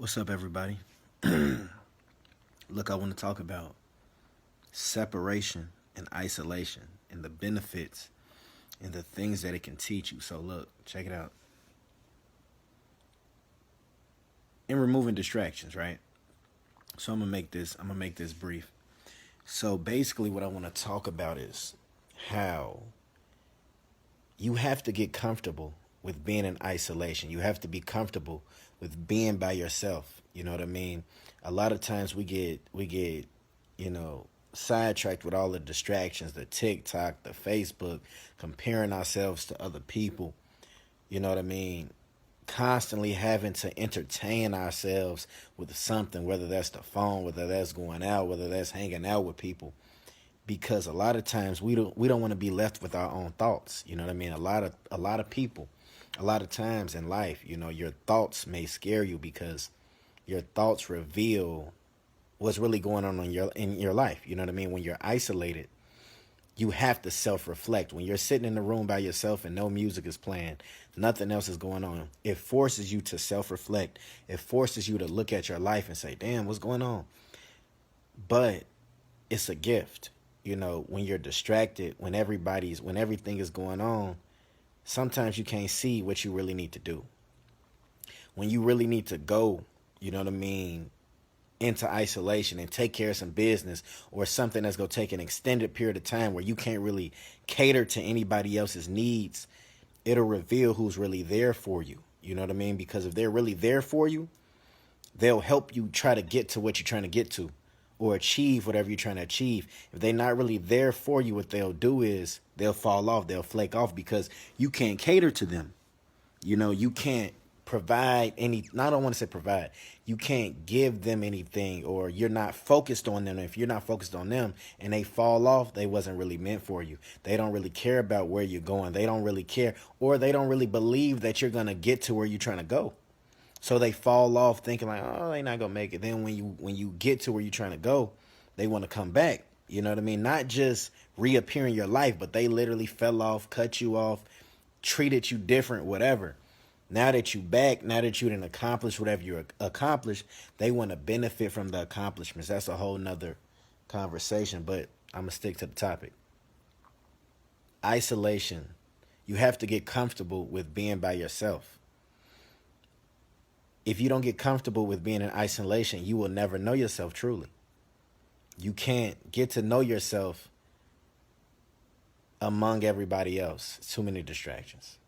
What's up, everybody? Look, I want to talk about separation and isolation and the benefits and the things that it can teach you. So, look, check it out. In removing distractions, right? So I'm gonna make this brief. So basically what I want to talk about is how you have to get comfortable with being in isolation. You have to be comfortable with being by yourself. You know what I mean? A lot of times we get, sidetracked with all the distractions, the TikTok, the Facebook, comparing ourselves to other people. You know what I mean? Constantly having to entertain ourselves with something, whether that's the phone, whether that's going out, whether that's hanging out with people, because a lot of times we don't want to be left with our own thoughts. You know what I mean? A lot of people, a lot of times in life, your thoughts may scare you because your thoughts reveal what's really going on in your life. You know what I mean? When you're isolated, you have to self-reflect. When you're sitting in the room by yourself and no music is playing, nothing else is going on, it forces you to self-reflect. It forces you to look at your life and say, damn, what's going on? But it's a gift. When you're distracted, when everything is going on, sometimes you can't see what you really need to do. When you really need to go, you know what I mean, into isolation and take care of some business or something that's going to take an extended period of time where you can't really cater to anybody else's needs, it'll reveal who's really there for you. You know what I mean? Because if they're really there for you, they'll help you try to get to what you're trying to get to or achieve whatever you're trying to achieve. If they're not really there for you, what they'll do is they'll fall off, they'll flake off because you can't cater to them. You can't provide any, I don't want to say provide, you can't give them anything, or you're not focused on them. If you're not focused on them and they fall off, they wasn't really meant for you. They don't really care about where you're going. They don't really care, or they don't really believe that you're going to get to where you're trying to go. So they fall off thinking like, oh, they're not going to make it. Then when you get to where you're trying to go, they want to come back. You know what I mean? Not just reappear in your life, but they literally fell off, cut you off, treated you different, whatever. Now that you back, now that you didn't accomplish whatever you accomplished, they want to benefit from the accomplishments. That's a whole nother conversation, but I'm going to stick to the topic. Isolation. You have to get comfortable with being by yourself. If you don't get comfortable with being in isolation, you will never know yourself truly. You can't get to know yourself among everybody else. It's too many distractions.